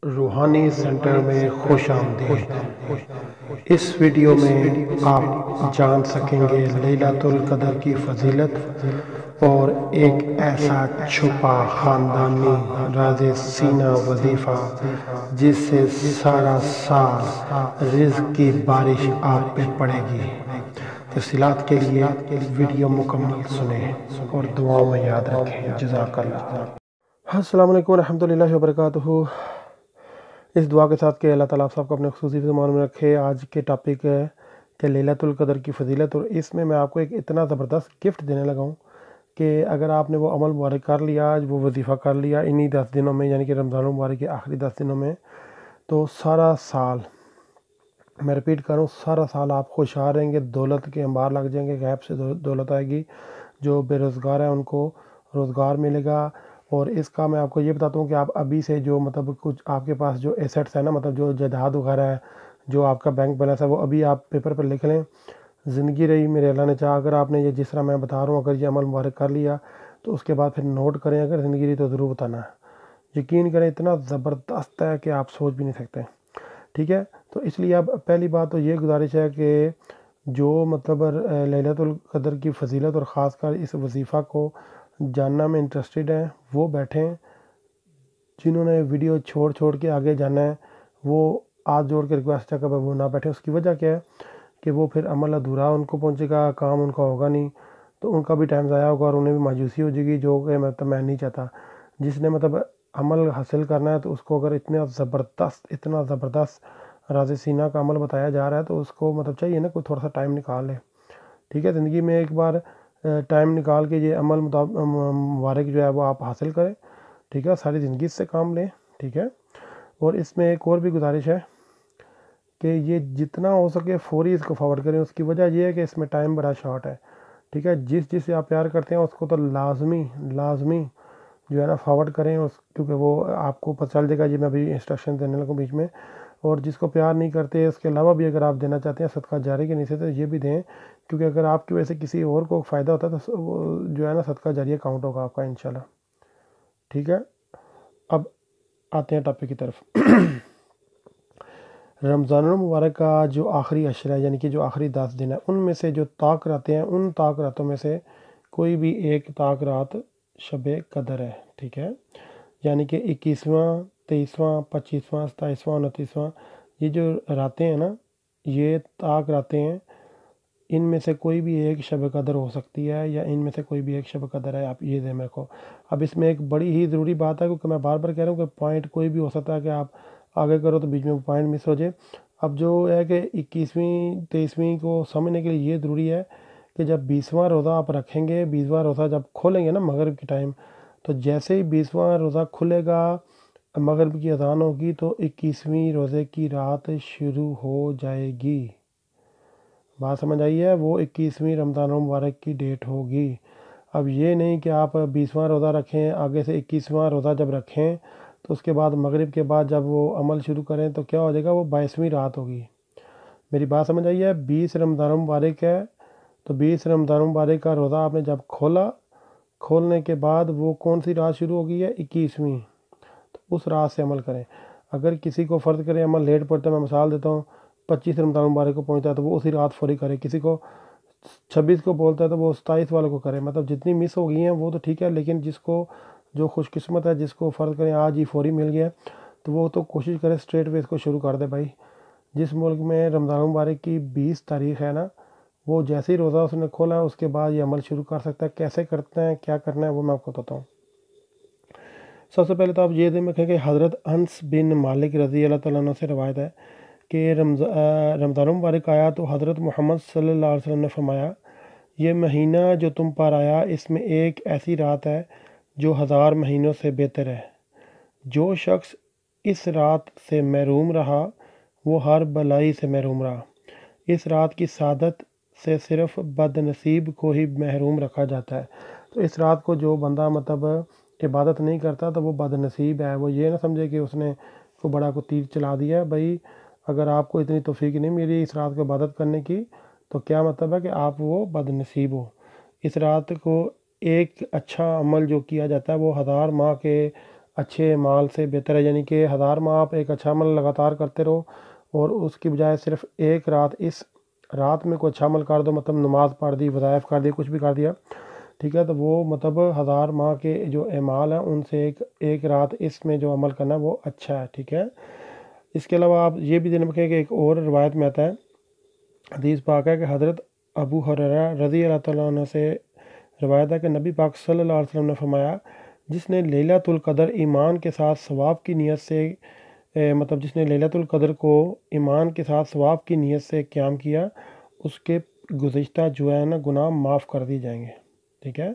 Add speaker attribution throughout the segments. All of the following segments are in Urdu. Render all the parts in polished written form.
Speaker 1: روحانی سینٹر میں خوش آمدید۔ اس ویڈیو میں آپ جان سکیں گے لیلۃ القدر کی فضیلت اور ایک ایسا چھپا خاندانی راز سینہ وظیفہ جس سے سارا سال رزق کی بارش آپ پہ پڑے گی۔ تفصیلات کے لیے ویڈیو مکمل سنیں اور دعاؤں میں یاد رکھیں۔ جزاک اللہ۔ السلام علیکم ورحمۃ اللہ وبرکاتہ۔ اس دعا کے ساتھ کہ اللہ تعالیٰ آپ سب کو اپنے خصوصی زمان میں رکھے۔ آج کے ٹاپک ہے کہ لیلۃ القدر کی فضیلت، اور اس میں آپ کو ایک اتنا زبردست گفٹ دینے لگا ہوں کہ اگر آپ نے وہ عمل مبارک کر لیا، آج وہ وظیفہ کر لیا انہی 10 دنوں میں، یعنی کہ رمضان المبارک کے آخری 10 دنوں میں، تو سارا سال، میں رپیٹ کروں، سارا سال آپ خوشحال رہیں گے، دولت کے انبار لگ جائیں گے، غیب سے دولت آئے گی، جو بے روزگار ہیں ان کو روزگار ملے گا۔ اور اس کا میں آپ کو یہ بتاتا ہوں کہ آپ ابھی سے جو کچھ آپ کے پاس جو ایسٹس ہیں نا، جو جائیداد وغیرہ ہے، جو آپ کا بینک بیلنس ہے، وہ ابھی آپ پیپر پر لکھ لیں۔ زندگی رہی میرے اللہ نے چاہا، اگر آپ نے یہ جس طرح میں بتا رہا ہوں اگر یہ عمل مبارک کر لیا تو اس کے بعد پھر نوٹ کریں، اگر زندگی رہی تو ضرور بتانا ہے۔ یقین کریں اتنا زبردست ہے کہ آپ سوچ بھی نہیں سکتے، ٹھیک ہے؟ تو اس لیے اب پہلی بات تو یہ گزارش ہے کہ جو لیلۃ القدر کی فضیلت اور خاص کر اس وظیفہ کو جاننا میں انٹرسٹڈ ہیں، وہ بیٹھیں۔ جنہوں نے ویڈیو چھوڑ کے آگے جانا ہے وہ ہاتھ جوڑ کے ریکویسٹ ہے کہ وہ نہ بیٹھیں۔ اس کی وجہ کیا ہے کہ وہ پھر عمل ادھورا ان کو پہنچے گا، کام ان کا ہوگا نہیں، تو ان کا بھی ٹائم ضائع ہوگا اور انہیں بھی مایوسی ہو جائے گی، جو کہ میں نہیں چاہتا۔ جس نے عمل حاصل کرنا ہے تو اس کو اگر اتنا زبردست راز سینہ کا عمل بتایا جا رہا ہے تو اس کو چاہیے نا کوئی تھوڑا سا ٹائم نکال لے، ٹھیک ہے؟ زندگی میں ایک بار ٹائم نکال کے یہ عمل مبارک جو ہے وہ آپ حاصل کریں، ٹھیک ہے؟ ساری زندگی اس سے کام لیں، ٹھیک ہے؟ اور اس میں ایک اور بھی گزارش ہے کہ یہ جتنا ہو سکے فوری اس کو فارورڈ کریں۔ اس کی وجہ یہ ہے کہ اس میں ٹائم بڑا شارٹ ہے، ٹھیک ہے؟ جس سے آپ پیار کرتے ہیں اس کو تو لازمی جو ہے نا فارورڈ کریں، کیونکہ وہ آپ کو پتہ چل جائے گا۔ یہ میں ابھی انسٹرکشن دینے لگوں بیچ میں۔ اور جس کو پیار نہیں کرتے، اس کے علاوہ بھی اگر آپ دینا چاہتے ہیں صدقہ جاری کے نیچے، تو یہ بھی دیں، کیونکہ اگر آپ کی وجہ سے کسی اور کو فائدہ ہوتا ہے تو وہ جو ہے نا صدقہ جاریہ کاؤنٹ ہوگا آپ کا انشاءاللہ، ٹھیک ہے؟ اب آتے ہیں ٹاپک کی طرف۔ رمضان المبارک کا جو آخری عشرہ ہے، یعنی کہ جو آخری 10 دن ہے، ان میں سے جو طاق راتیں ہیں، ان طاق راتوں میں سے کوئی بھی ایک طاق رات شب قدر ہے، ٹھیک ہے؟ یعنی کہ 21واں، 23واں، 25واں، 27واں، 29واں، یہ جو راتیں ہیں نا، یہ طاق راتیں ہیں، ان میں سے کوئی بھی ایک شب قدر ہو سکتی ہے، یا ان میں سے کوئی بھی ایک شب قدر ہے، آپ یہ ذہن میں رکھو۔ اب اس میں ایک بڑی ہی ضروری بات ہے، کیونکہ میں بار بار کہہ رہا ہوں کہ پوائنٹ کوئی بھی ہو سکتا ہے کہ آپ آگے کرو تو بیچ میں پوائنٹ مس ہو جائے۔ اب جو ہے کہ 21ویں 23ویں کو سمجھنے کے لیے یہ ضروری ہے کہ جب 20واں روزہ آپ رکھیں گے، 20واں روزہ جب کھولیں گے نا مغرب کے ٹائم، تو جیسے ہی 20واں روزہ کھلے گا، مغرب کی اذان ہوگی تو 21ویں روزے کی رات شروع ہو جائے گی۔ بات سمجھ آئی ہے؟ وہ 21ویں رمضان المبارک کی ڈیٹ ہوگی۔ اب یہ نہیں کہ آپ 20واں روزہ رکھیں، آگے سے 21واں روزہ جب رکھیں تو اس کے بعد مغرب کے بعد جب وہ عمل شروع کریں تو کیا ہو جائے گا، وہ 22ویں رات ہوگی۔ میری بات سمجھ آئی ہے؟ 20 رمضان المبارک ہے تو 20 رمضان المبارک کا روزہ آپ نے جب کھولنے کے بعد وہ کون سی رات شروع ہوگی ہے؟ 21ویں۔ تو اس رات سے عمل کریں۔ اگر کسی کو فرض کریں عمل لیٹ پڑتا ہے، میں مثال دیتا ہوں، 25 رمضان المبارک کو پہنچتا ہے تو وہ اسی رات فوری کرے۔ کسی کو 26 کو بولتا ہے تو وہ 27 والوں کو کرے۔ جتنی مس ہو گئی ہیں وہ تو ٹھیک ہے، لیکن جو خوش قسمت ہے، جس کو فرض کریں آج ہی فوری مل گیا تو وہ تو کوشش کرے اسٹریٹ وے اس کو شروع کر دے بھائی۔ جس ملک میں رمضان المبارک کی 20 تاریخ ہے نا، وہ جیسے ہی روزہ اس نے کھولا ہے اس کے بعد یہ عمل شروع کر سکتا ہے۔ کیسے کرتے ہیں، کیا کرنا ہے، وہ میں آپ کو بتاتا ہوں۔ سب سے پہلے تو آپ یہ ذہن میں رکھیں کہ حضرت انس بن مالک رضی اللہ تعالیٰ عنہ سے روایت ہے کہ رمضان مبارک آیا تو حضرت محمد صلی اللہ علیہ وسلم نے فرمایا، یہ مہینہ جو تم پر آیا اس میں ایک ایسی رات ہے جو 1000 مہینوں سے بہتر ہے۔ جو شخص اس رات سے محروم رہا وہ ہر بلائی سے محروم رہا۔ اس رات کی سعادت سے صرف بد نصیب کو ہی محروم رکھا جاتا ہے۔ تو اس رات کو جو بندہ عبادت نہیں کرتا تو وہ بد نصیب ہے۔ وہ یہ نہ سمجھے کہ اس نے کو بڑا کو تیر چلا دیا ہے۔ بھائی اگر آپ کو اتنی توفیق نہیں ملی اس رات کو عبادت کرنے کی تو کیا مطلب ہے کہ آپ وہ بد نصیب ہو۔ اس رات کو ایک اچھا عمل جو کیا جاتا ہے وہ 1000 ماہ کے اچھے اعمال سے بہتر ہے، یعنی کہ 1000 ماہ آپ ایک اچھا عمل لگاتار کرتے رہو اور اس کی بجائے صرف ایک رات، اس رات میں کوئی اچھا عمل کر دو، مطلب نماز پڑھ دی، وظائف کر دی، کچھ بھی کر دیا، ٹھیک ہے، تو وہ مطلب 1000 ماہ کے جو اعمال ہیں ان سے ایک رات اس میں جو عمل کرنا ہے وہ اچھا ہے، ٹھیک ہے۔ اس کے علاوہ آپ یہ بھی رکھیں کہ ایک اور روایت میں آتا ہے، حدیث پاک ہے کہ حضرت ابو ہریرہ رضی اللہ تعالیٰ عنہ سے روایت ہے کہ نبی پاک صلی اللہ علیہ وسلم نے فرمایا، جس نے لیلۃ القدر ایمان کے ساتھ ثواب کی نیت سے مطلب جس نے لیلۃ القدر کو ایمان کے ساتھ ثواب کی نیت سے قیام کیا، اس کے گزشتہ جو ہے نا گناہ معاف کر دی جائیں گے، ٹھیک ہے۔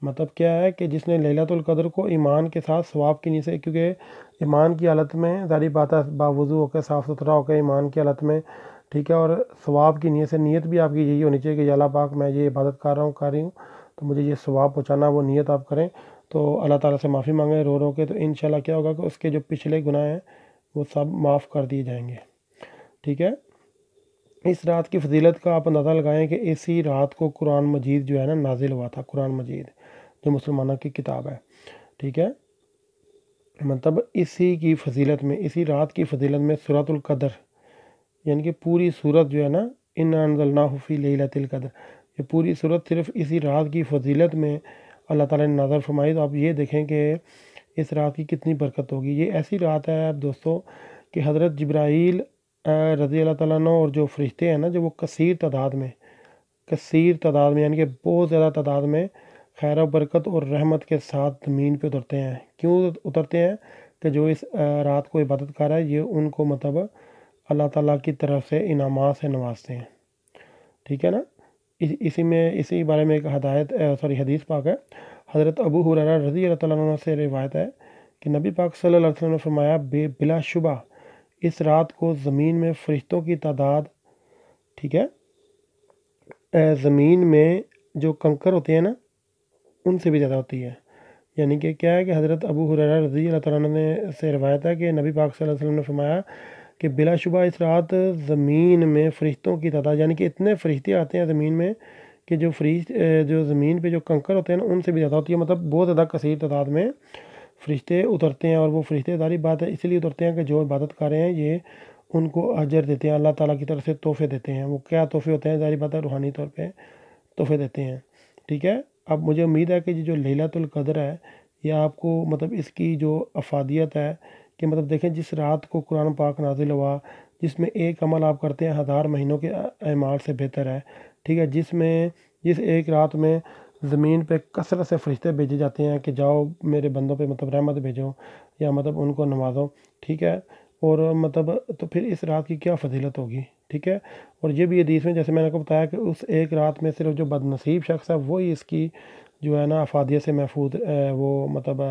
Speaker 1: مطلب کیا ہے کہ جس نے لیلۃ القدر کو ایمان کے ساتھ ثواب کی نیت سے، کیونکہ ایمان کی حالت میں ظاہری بات ہے باوضو ہو کے صاف ستھرا ہو کے ایمان کی حالت میں، ٹھیک ہے، اور ثواب کی نیت سے، نیت بھی آپ کی یہی ہونی چاہیے کہ یا اللہ پاک میں یہ عبادت کر رہی ہوں تو مجھے یہ ثواب پہنچانا، وہ نیت آپ کریں تو اللہ تعالیٰ سے معافی مانگیں رو رو کے، تو انشاءاللہ کیا ہوگا کہ اس کے جو پچھلے گناہ ہیں وہ سب معاف کر دیے جائیں گے، ٹھیک ہے۔ اس رات کی فضیلت کا آپ اندازہ لگائیں کہ اسی رات کو قرآن مجید جو ہے نا نازل ہوا تھا، قرآن مجید جو مسلمانوں کی کتاب ہے، ٹھیک ہے۔ مطلب اسی کی فضیلت میں، اسی رات کی فضیلت میں سورۃ القدر، یعنی کہ پوری سورت جو ہے نا، انا انزلناہ فی لیلۃ القدر، یہ پوری سورت صرف اسی رات کی فضیلت میں اللہ تعالیٰ نے نازل فرمائی۔ تو آپ یہ دیکھیں کہ اس رات کی کتنی برکت ہوگی۔ یہ ایسی رات ہے آپ دوستو کہ حضرت جبرائیل رضی اللہ تعالیٰ عنہ اور جو فرشتے ہیں نا، جو وہ کثیر تعداد میں یعنی کہ بہت زیادہ تعداد میں خیر و برکت اور رحمت کے ساتھ زمین پہ اترتے ہیں۔ کیوں اترتے ہیں؟ کہ جو اس رات کو عبادت کر رہا ہے، یہ ان کو مطلب اللہ تعالیٰ کی طرف سے انعامات سے نوازتے ہیں، ٹھیک ہے نا۔ اسی بارے میں ایک حدیث پاک ہے، حضرت ابو ہریرہ رضی اللہ تعالیٰ عنہ سے روایت ہے کہ نبی پاک صلی اللہ علیہ وسلم نے فرمایا، بلا شبہ اس رات کو زمین میں فرشتوں کی تعداد، ٹھیک ہے، زمین میں جو کنکر ہوتے ہیں نا ان سے بھی زیادہ ہوتی ہے۔ یعنی کہ کیا ہے کہ حضرت ابو ہریرہ رضی اللہ تعالیٰ عنہ سے روایت ہے کہ نبی پاک صلی اللہ علیہ وسلم نے فرمایا کہ بلا شبہ اس رات زمین میں فرشتوں کی تعداد، یعنی کہ اتنے فرشتے آتے ہیں زمین میں کہ جو زمین پہ جو کنکر ہوتے ہیں نا ان سے بھی زیادہ ہوتی ہے، مطلب بہت زیادہ کثیر تعداد میں فرشتے اترتے ہیں۔ اور وہ فرشتے ظاہری بات ہے اس لیے اترتے ہیں کہ جو عبادت کر رہے ہیں یہ ان کو اجر دیتے ہیں، اللہ تعالیٰ کی طرف سے تحفے دیتے ہیں۔ وہ کیا تحفے ہوتے ہیں؟ ظاہری بات ہے روحانی طور پہ تحفے دیتے ہیں، ٹھیک ہے۔ اب مجھے امید ہے کہ جو لیلۃ القدر ہے یہ آپ کو مطلب اس کی جو افادیت ہے کہ مطلب دیکھیں جس رات کو قرآن پاک نازل ہوا، جس میں ایک عمل آپ کرتے ہیں 1000 مہینوں کے اعمال سے بہتر ہے، ٹھیک ہے، جس ایک رات میں زمین پہ کثرت سے فرشتے بھیجے جاتے ہیں کہ جاؤ میرے بندوں پہ مطلب رحمت بھیجو یا مطلب ان کو نوازو، ٹھیک ہے، اور مطلب تو پھر اس رات کی کیا فضیلت ہوگی، ٹھیک ہے۔ اور یہ بھی حدیث میں جیسے میں نے کو بتایا کہ اس ایک رات میں صرف جو بد نصیب شخص ہے وہی اس کی جو ہے نا افادیت سے محفوظ وہ مطلب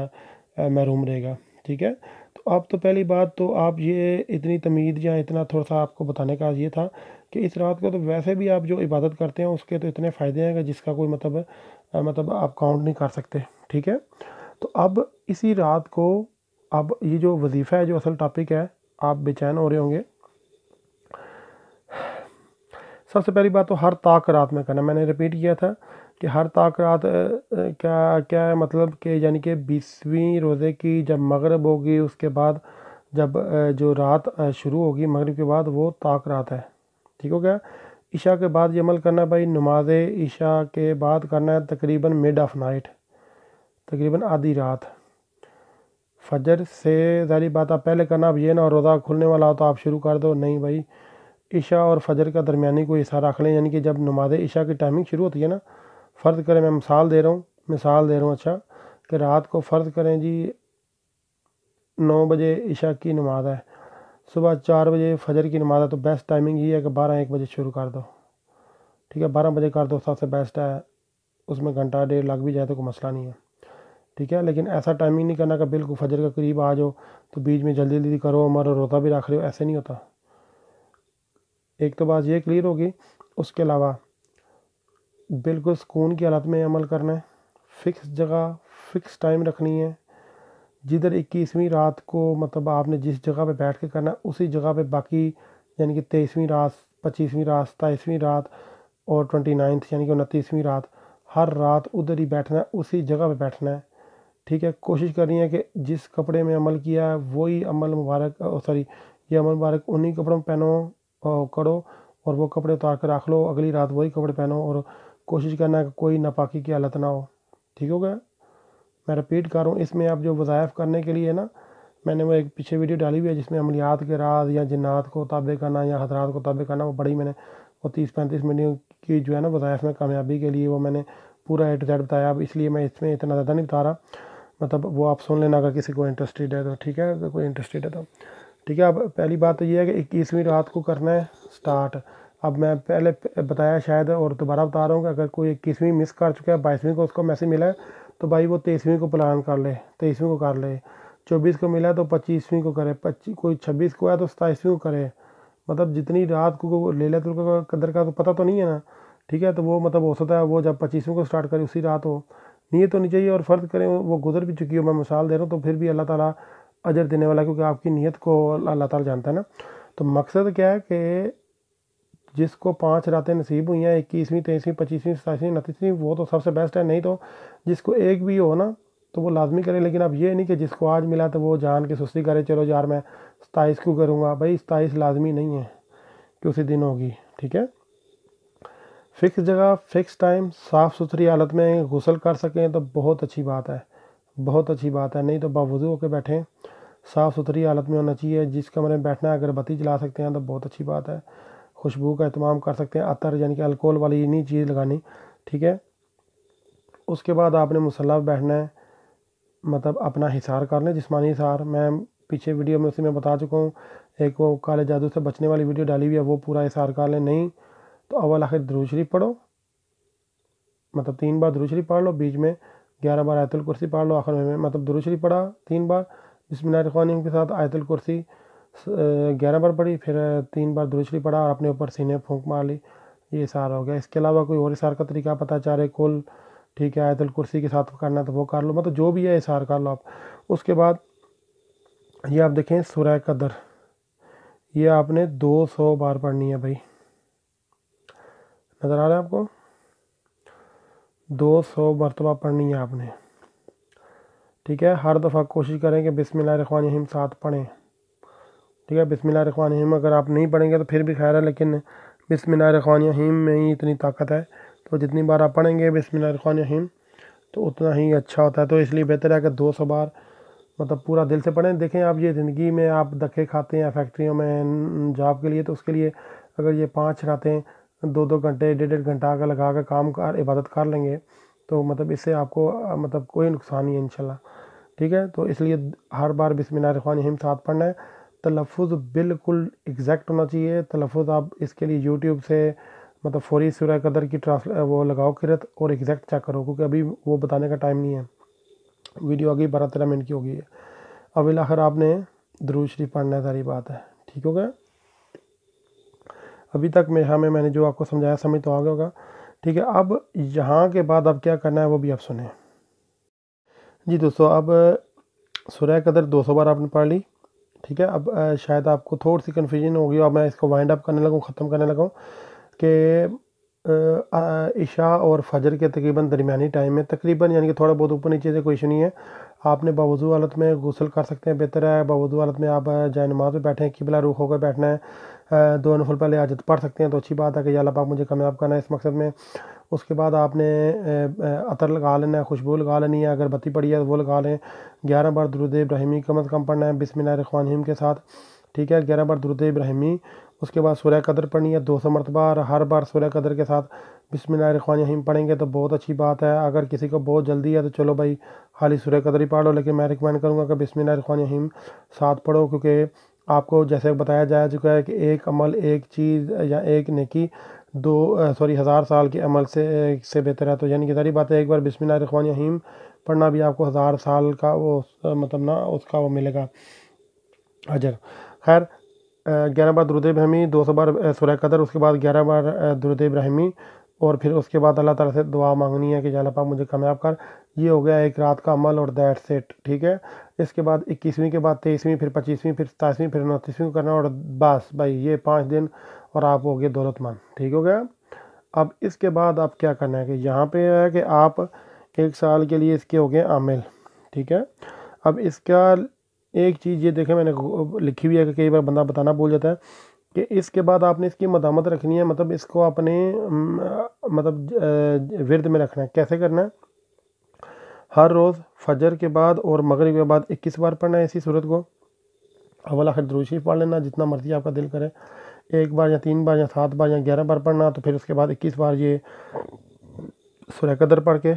Speaker 1: محروم رہے گا، ٹھیک ہے۔ تو اب تو پہلی بات تو آپ یہ اتنی تمید یا اتنا تھوڑا سا آپ کو بتانے کا یہ تھا کہ اس رات کو تو ویسے بھی آپ جو عبادت کرتے ہیں اس کے تو اتنے فائدے ہیں کہ جس کا کوئی مطلب آپ کاؤنٹ نہیں کر سکتے، ٹھیک ہے۔ تو اب اسی رات کو اب یہ جو وظیفہ ہے، جو اصل ٹاپک ہے، آپ بے چین ہو رہے ہوں گے۔ سب سے پہلی بات تو ہر طاق رات میں کرنا، میں نے ریپیٹ کیا تھا کہ ہر طاق رات کیا ہے مطلب کہ یعنی کہ 20ویں روزے کی جب مغرب ہوگی اس کے بعد جب جو رات شروع ہوگی مغرب کے بعد وہ طاق رات ہے، ٹھیک ہو گیا۔ عشاء کے بعد یہ عمل کرنا بھائی، نماز عشاء کے بعد کرنا ہے تقریباً مڈ آف نائٹ، تقریباً آدھی رات، فجر سے ظاہری بات آپ پہلے کرنا، اب یہ نہ روزہ کھلنے والا ہو تو آپ شروع کر دو، نہیں بھائی، عشاء اور فجر کا درمیانی کوئی حصہ رکھ لیں، یعنی کہ جب نماز عشاء کی ٹائمنگ شروع ہوتی ہے نا، فرض کریں میں مثال دے رہا ہوں اچھا کہ رات کو فرض کریں جی 9 بجے عشاء کی نماز ہے، صبح 4 بجے فجر کی نماز ہے، تو بیسٹ ٹائمنگ یہ ہے کہ 12-1 بجے شروع کر دو، ٹھیک ہے، 12 بجے کر دو، سب سے بیسٹ ہے، اس میں گھنٹہ ڈیڑھ لگ بھی جائے تو کوئی مسئلہ نہیں ہے، ٹھیک ہے۔ لیکن ایسا ٹائمنگ نہیں کرنا کہ بالکل فجر کے قریب آ جاؤ تو بیچ میں جلدی جلدی کرو اور روزہ بھی رکھ رہے ہو، ایسے نہیں ہوتا۔ ایک تو بات یہ کلیئر ہوگی، اس کے علاوہ بالکل سکون کی حالت میں عمل کرنا ہے، فکس جگہ فکس ٹائم رکھنی ہے، جدھر 21ویں رات کو مطلب آپ نے جس جگہ پہ بیٹھ کے کرنا ہے اسی جگہ پہ باقی یعنی کہ 23ویں رات، 25ویں رات، 27ویں رات اور 29 یعنی کہ 29ویں رات، ہر رات ادھر ہی بیٹھنا ہے، اسی جگہ پہ بیٹھنا ہے، ٹھیک ہے، کوشش کرنی ہے کہ جس کپڑے میں عمل کیا ہے وہی عمل مبارک یہ عمل مبارک انہی کپڑوں میں پہنو کرو، اور وہ کپڑے اتار کر رکھ لو، اگلی رات وہی کپڑے پہنو، اور کوشش کرنا ہے کہ کوئی ناپاکی کی حالت نہ ہو۔ ٹھیک ہو گیا؟ میں رپیٹ کر رہا ہوں، اس میں آپ جو وظائف کرنے کے لیے نا، میں نے وہ ایک پیچھے ویڈیو ڈالی ہوئی ہے جس میں عملیات کے راز یا جنات کو تابع کرنا یا حضرات کو تابع کرنا، وہ بڑی میں نے وہ 30-35 منٹ کی جو ہے نا وظائف میں کامیابی کے لیے وہ میں نے پورا A to Z بتایا۔ اب اس لیے میں اس میں اتنا زیادہ نہیں بتا رہا، مطلب وہ آپ سن لینا اگر کسی کو انٹرسٹیڈ ہے تو، ٹھیک ہے، اگر کوئی انٹرسٹیڈ ہے تو ٹھیک ہے۔ اب پہلی بات تو یہ ہے کہ 21ویں رات کو کرنا ہے سٹارٹ۔ اب میں پہلے بتایا شاید اور دوبارہ بتا رہا ہوں کہ اگر کوئی 21ویں مس کر چکا ہے، 22ویں کو اس کو میسج ملا ہے تو بھائی وہ 23ویں کو پلان کر لے، 23ویں کو کر لے، 24 کو ملا ہے تو 25ویں کو کرے، کوئی 26 کو ہے تو 27ویں کو کرے، مطلب جتنی رات کو لیلۃ القدر کا تو پتہ تو نہیں ہے نا، ٹھیک ہے، تو وہ مطلب ہو سکتا ہے وہ جب 25ویں کو سٹارٹ کرے اسی رات ہو، نیت ہونی چاہیے، اور فرض کریں وہ گزر بھی چکی ہو، میں مثال دے رہا ہوں، تو پھر بھی اللہ تعالیٰ اجر دینے والا ہے، کیونکہ آپ کی نیت کو اللہ تعالیٰ جانتا ہے نا۔ تو مقصد کیا ہے کہ جس کو 5 راتیں نصیب ہوئی ہیں، 21ویں، 23ویں، 25ویں، 27ویں، 29ویں، وہ تو سب سے بیسٹ ہے، نہیں تو جس کو ایک بھی ہو نا تو وہ لازمی کرے، لیکن اب یہ نہیں کہ جس کو آج ملا تو وہ جان کے سستی کرے، چلو یار میں 27 کو کروں گا، بھائی 27 لازمی نہیں ہے کہ اسی دن ہوگی، ٹھیک ہے۔ فکس جگہ، فکس ٹائم، صاف ستھری حالت میں غسل کر سکیں تو بہت اچھی بات ہے، بہت اچھی بات ہے، نہیں تو باوضو ہو کے بیٹھیں، صاف ستھری حالت میں ہونا چاہیے، جس کمرے میں بیٹھنا ہے اگر بتی جلا سکتے ہیں تو بہت اچھی بات ہے، خوشبو کا اہتمام کر سکتے ہیں، عطر یعنی کہ الکوہل والی نہیں چیز لگانی، ٹھیک ہے۔ اس کے بعد آپ نے مصلی پہ بیٹھنا ہے، مطلب اپنا حصار کر لیں، جسمانی حصار، میں پیچھے ویڈیو میں اسی میں بتا چکا ہوں، ایک وہ کالے جادو سے بچنے والی ویڈیو ڈالی ہوئی ہے، وہ پورا حصار کر لیں، نہیں تو اول آخر درود شریف پڑھو، مطلب 3 بار درود شریف پڑھ لو، بیچ میں 11 بار آیت الکرسی پڑھ لو، آخر میں مطلب درود شریف پڑھا 3 بار، بسم اللہ الرحمن الرحیم کے ساتھ آیت الکرسی 11 بار پڑھی، پھر 3 بار درود شریف پڑھا اور اپنے اوپر سینے پھونک مار لی، یہ حصار ہو گیا۔ اس کے علاوہ کوئی اور حصار کا طریقہ پتہ چارے کل، ٹھیک ہے، آیت الکرسی کے ساتھ کرنا ہے تو وہ کر لو، مطلب جو بھی ہے حصار کر لو آپ۔ اس کے بعد یہ آپ دیکھیں سورہ قدر، یہ آپ نے 200 بار پڑھنی ہے بھائی، نظر آ رہا ہے آپ کو؟ 200 مرتبہ پڑھنی ہے آپ نے، ٹھیک ہے۔ ہر دفعہ کوشش کریں کہ بسم اللہ الرحمن الرحیم ساتھ پڑھیں، ٹھیک ہے۔ بسم اللہ الرحمن الرحیم اگر آپ نہیں پڑھیں گے تو پھر بھی خیر ہے، لیکن بسم اللہ الرحمن الرحیم میں ہی اتنی طاقت ہے، تو جتنی بار آپ پڑھیں گے بسم اللہ الرحمن الرحیم تو اتنا ہی اچھا ہوتا ہے، تو اس لیے بہتر ہے کہ 200 بار مطلب پورا دل سے پڑھیں۔ دیکھیں آپ یہ زندگی میں آپ دھکے کھاتے ہیں فیکٹریوں میں جاب کے لیے، تو اس کے لیے اگر یہ 5 راتیں 2-2 گھنٹے 1.5 گھنٹہ کا لگا کے کام کر عبادت کر لیں گے تو مطلب اس سے آپ کو مطلب کوئی نقصان نہیں ہے انشاءاللہ، ٹھیک ہے۔ تو اس لیے ہر بار بسم اللہ الرحمن الرحیم ساتھ پڑھنا ہے، تلفظ بالکل ایگزیکٹ ہونا چاہیے، تلفظ آپ اس کے لیے یوٹیوب سے مطلب فوری سورہ قدر کی وہ لگاؤ قرأت اور ایگزیکٹ چیک کرو، کیونکہ ابھی وہ بتانے کا ٹائم نہیں ہے، ویڈیو آگئی 12-13 منٹ کی ہوگی ہے۔ اب آخر آپ نے درود شریف پڑھنا ہے، ساری بات ہے، ٹھیک ہو گیا؟ ابھی تک میں نے جو آپ کو سمجھایا سمجھ تو آ گیا ہوگا، ٹھیک ہے۔ اب یہاں کے بعد اب کیا کرنا ہے وہ بھی آپ سنیں جی دوستو۔ اب سورہ قدر 200 بار آپ نے پڑھ لی، ٹھیک ہے۔ اب شاید آپ کو تھوڑی سی کنفیوژن ہوگی، اب میں اس کو وائنڈ اپ کرنے لگوں، ختم کرنے لگا ہوں کہ عشاء اور فجر کے تقریباً درمیانی ٹائم میں تقریباً یعنی کہ تھوڑا بہت اوپر نیچے سے کوئی ایشو نہیں ہے، آپ نے باوضو حالت میں غسل کر سکتے ہیں، بہتر ہے باوضو حالت میں آپ جائے نماز پہ بیٹھیں، قبلہ رخ ہو کر بیٹھنا ہے، 2 نفل پہلے حاجت پڑھ سکتے ہیں تو اچھی بات ہے کہ یا اللہ پاک مجھے کامیاب کرنا ہے اس مقصد میں۔ اس کے بعد آپ نے عطر لگا لینا ہے، خوشبو لگا لینی ہے، اگر بتی پڑی ہے وہ لگا لیں، 11 بار درود ابراہیمی کم از کم پڑھنا ہے بسم اللہ الرحمن الرحیم کے ساتھ، ٹھیک ہے، 11 بار درود ابراہیمی۔ اس کے بعد سورہ قدر پڑھنی ہے 200 مرتبہ، اور ہر بار سورہ قدر کے ساتھ بسم اللہ الرحمن الرحیم پڑھیں گے تو بہت اچھی بات ہے۔ اگر کسی کو بہت جلدی ہے تو چلو بھائی خالی سورہ قدر ہی پڑھ لو، لیکن میں ریکمینڈ کروں گا کہ بسم اللہ الرحمن الرحیم ساتھ پڑھو، کیونکہ آپ کو جیسے بتایا جا چکا ہے کہ ایک عمل، ایک چیز یا ایک نیکی 1000 سال کے عمل سے بہتر ہے، تو یعنی کہ ساری بات ہے، ایک بار بسم اللہ الرحمن الرحیم پڑھنا بھی آپ کو 1000 سال کا وہ مطلب نا اس کا وہ ملے گا اجر۔ خیر 11 بار درود ابراہیمی، 200 بار سورہ قدر، اس کے بعد 11 بار درود ابراہیمی، اور پھر اس کے بعد اللہ تعالیٰ سے دعا مانگنی ہے کہ یا اللہ پاک مجھے کامیاب کر۔ یہ ہو گیا ایک رات کا عمل اور دیٹس اٹ، ٹھیک ہے۔ اس کے بعد 21ویں کے بعد 23ویں، پھر 25ویں، پھر 27ویں، پھر 29ویں کو کرنا، اور بس بھائی یہ 5 دن اور آپ ہو گئے دولت مند، ٹھیک ہو گیا۔ اب اس کے بعد آپ کیا کرنا ہے کہ یہاں پہ ہے کہ آپ 1 سال کے لیے اس کے ہو گئے عامل، ٹھیک ہے. اب اس کا ایک چیز یہ دیکھیں میں نے لکھی ہوئی ہے کہ کئی بار بندہ بتانا بھول جاتا ہے کہ اس کے بعد آپ نے اس کی مدامت رکھنی ہے، مطلب اس کو اپنے مطلب ورد میں رکھنا ہے. کیسے کرنا ہے؟ ہر روز فجر کے بعد اور مغرب کے بعد 21 بار پڑھنا ہے اسی صورت کو. اول آخر درود شریف پڑھ لینا جتنا مرضی آپ کا دل کرے، 1 بار یا 3 بار یا 7 بار یا 11 بار پڑھنا. تو پھر اس کے بعد 21 بار یہ سورہ قدر پڑھ کے،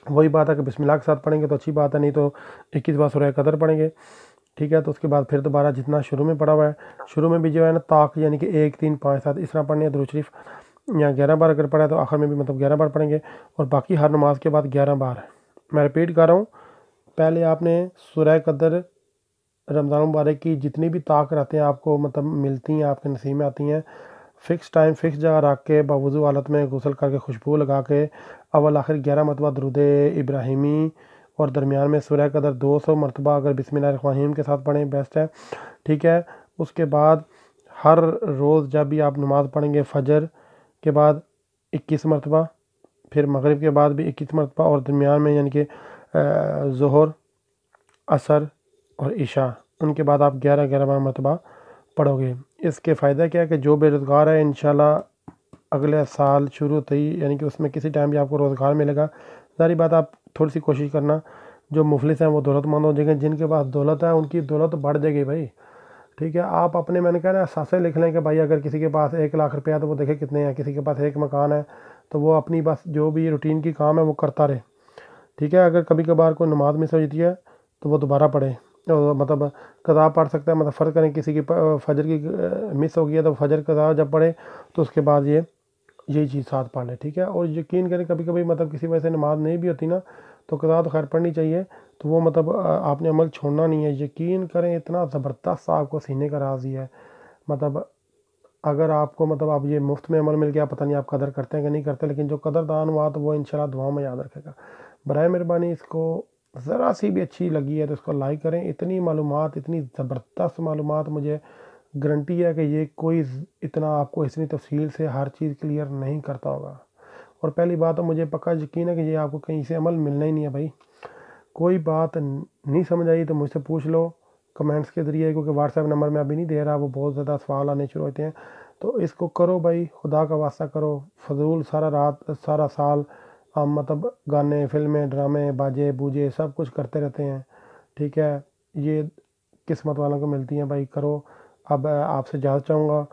Speaker 1: وہی بات ہے کہ بسم اللہ کے ساتھ پڑھیں گے تو اچھی بات ہے، نہیں تو 21 بار سورہ قدر پڑھیں گے. ٹھیک ہے. تو اس کے بعد پھر دوبارہ جتنا شروع میں پڑھا ہوا ہے، شروع میں بھی جو ہے نا طاق یعنی کہ 1 3 5 7 اس طرح پڑھنے ہے درود شریف، یا 11 بار اگر پڑھا ہے تو آخر میں بھی مطلب 11 بار پڑھیں گے، اور باقی ہر نماز کے بعد 11 بار. میں ریپیٹ کر رہا ہوں، پہلے آپ نے سورہ قدر رمضان مبارک کی جتنی بھی طاق رہتے ہیں آپ کو مطلب ملتی ہیں، آپ کے نصیب میں آتی ہیں، فکس ٹائم فکس جگہ رکھ کے باوضو حالت میں غسل کر کے خوشبو لگا کے اول آخر 11 مرتبہ درود ابراہیمی، اور درمیان میں سورہ قدر 200 مرتبہ اگر بسم اللہ الرحمن الرحیم کے ساتھ پڑھیں بیسٹ ہے. ٹھیک ہے. اس کے بعد ہر روز جب بھی آپ نماز پڑھیں گے فجر کے بعد 21 مرتبہ، پھر مغرب کے بعد بھی 21 مرتبہ، اور درمیان میں یعنی کہ ظہر، عصر اور عشاء، ان کے بعد آپ 11 مرتبہ پڑھو گے. اس کے فائدہ کیا ہے کہ جو بے روزگار ہے انشاءاللہ اگلے سال شروع ہوتے ہی یعنی کہ اس میں کسی ٹائم بھی آپ کو روزگار ملے گا. ظاہری بات آپ تھوڑی سی کوشش کرنا، جو مفلس ہیں وہ دولت مند ہو جائیں گے، جن کے پاس دولت ہے ان کی دولت بڑھ جائے گی بھائی. ٹھیک ہے. آپ اپنے میں نے کہا نا اثاثے لکھ لیں کہ بھائی اگر کسی کے پاس 1 لاکھ روپیہ ہے تو وہ دیکھے کتنے ہیں، کسی کے پاس 1 مکان ہے تو وہ اپنی بس جو بھی روٹین کی کام ہے وہ کرتا رہے. ٹھیک ہے. اگر کبھی کبھار کوئی نماز مس ہو جاتی ہے تو وہ دوبارہ پڑھے، مطلب قضا پڑھ سکتا ہے. مطلب فرض کریں کسی کی فجر کی مس ہو گئی ہے تو فجر قضا جب پڑھے تو اس کے بعد یہی چیز ساتھ پڑھ لے. ٹھیک ہے. اور یقین کریں کبھی کبھی مطلب کسی وجہ سے نماز نہیں بھی ہوتی نا تو قضا تو خیر پڑھنی چاہیے، تو وہ مطلب آپ نے عمل چھوڑنا نہیں ہے. یقین کریں اتنا زبردست آپ کو سینے کا راضی ہے. مطلب اگر آپ کو مطلب اب یہ مفت میں عمل مل گیا، پتہ نہیں آپ قدر کرتے ہیں کہ نہیں کرتے، لیکن جو قدر دان ہوا تو وہ انشاءاللہ دعاؤں میں یاد رکھے گا. برائے مہربانی اس کو ذرا سی بھی اچھی لگی ہے تو اس کو لائک کریں. اتنی معلومات، اتنی زبردست معلومات، مجھے گارنٹی ہے کہ یہ کوئی اتنا آپ کو اتنی تفصیل سے ہر چیز کلیئر نہیں کرتا ہوگا. اور پہلی بات تو مجھے پکا یقین ہے کہ یہ آپ کو کہیں سے عمل ملنا ہی نہیں ہے بھائی. کوئی بات نہیں سمجھ آئی تو مجھ سے پوچھ لو کمنٹس کے ذریعے، کیونکہ واٹس ایپ نمبر میں ابھی نہیں دے رہا، وہ بہت زیادہ سوال آنے شروع ہوتے ہیں. تو اس کو کرو بھائی، خدا کا واسطہ کرو. فضول سارا رات سارا سال ہم مطلب گانے، فلمیں، ڈرامے، باجے بوجے سب کچھ کرتے رہتے ہیں. ٹھیک ہے. یہ قسمت والوں کو ملتی ہیں بھائی. کرو. اب آپ سے اجازت چاہوں گا،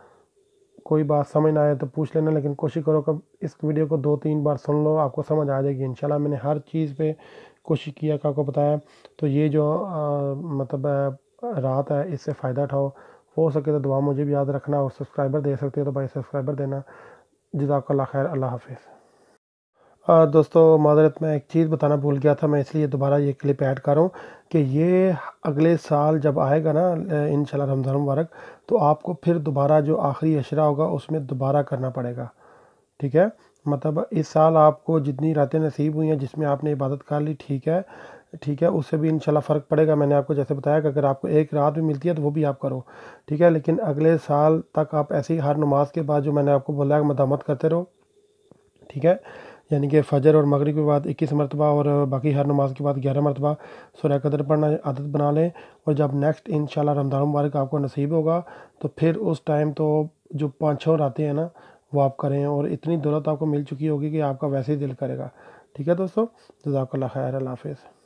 Speaker 1: کوئی بات سمجھ نہ آئے تو پوچھ لینا، لیکن کوشش کرو کہ اس ویڈیو کو 2 3 بار سن لو، آپ کو سمجھ آ جائے گی انشاءاللہ. میں نے ہر چیز پہ کوشش کیا کہ آپ کو بتایا. تو یہ جو مطلب رات ہے اس سے فائدہ اٹھاؤ. ہو سکے تو دعا مجھے بھی یاد رکھنا، اور سبسکرائبر دے سکتے ہو تو بھائی سبسکرائبر دینا. جزاک اللہ خیر. اللہ حافظ. دوستو معذرت میں ایک چیز بتانا بھول گیا تھا، میں اس لیے دوبارہ یہ کلپ ایڈ کر رہا ہوں کہ یہ اگلے سال جب آئے گا نا انشاءاللہ رمضان مبارک، تو آپ کو پھر دوبارہ جو آخری عشرہ ہوگا اس میں دوبارہ کرنا پڑے گا. ٹھیک ہے. مطلب اس سال آپ کو جتنی راتیں نصیب ہوئی ہیں جس میں آپ نے عبادت کر لی، ٹھیک ہے، اس سے بھی انشاءاللہ فرق پڑے گا. میں نے آپ کو جیسے بتایا کہ اگر آپ کو 1 رات بھی ملتی ہے تو وہ بھی آپ کرو. ٹھیک ہے. لیکن اگلے سال تک آپ ایسے ہی ہر نماز کے بعد جو میں نے آپ کو بولا ہے مدامت کرتے رہو. ٹھیک ہے. یعنی کہ فجر اور مغرب کے بعد 21 مرتبہ، اور باقی ہر نماز کے بعد 11 مرتبہ سورہ قدر پڑھنا عادت بنا لیں. اور جب نیکسٹ انشاءاللہ رمضان مبارک آپ کو نصیب ہوگا تو پھر اس ٹائم تو جو 5 6 راتیں ہیں نا وہ آپ کریں، اور اتنی دولت آپ کو مل چکی ہوگی کہ آپ کا ویسے ہی دل کرے گا. ٹھیک ہے دوستو. جزاک اللہ خیر. اللہ حافظ.